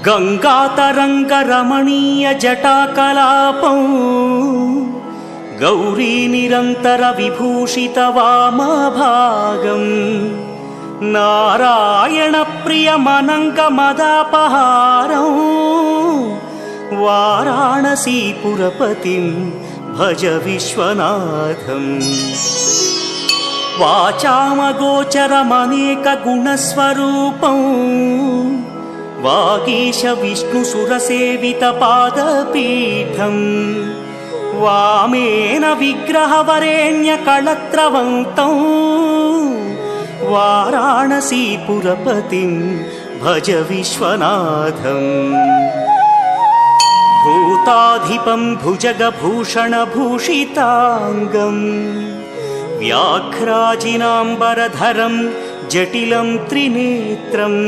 गङ्गातरङ्गरमणीयजटाकलापं गौरीनिरन्तरविभूषितवामभागम् नारायणप्रियमनङ्गमदापहारं वाराणसीपुरपतिं भज विश्वनाथम्। वाचामगोचरमनेकगुणस्वरूपं वागीश विष्णुसुरसेवितपादपीठम् वामेन विग्रहवरेण्यकळत्रवन्तं वाराणसीपुरपतिं भज विश्वनाथम्। भूताधिपं भुजगभूषणभूषिताङ्गम् व्याघ्राजिनाम्बरधरं जटिलं त्रिनेत्रम्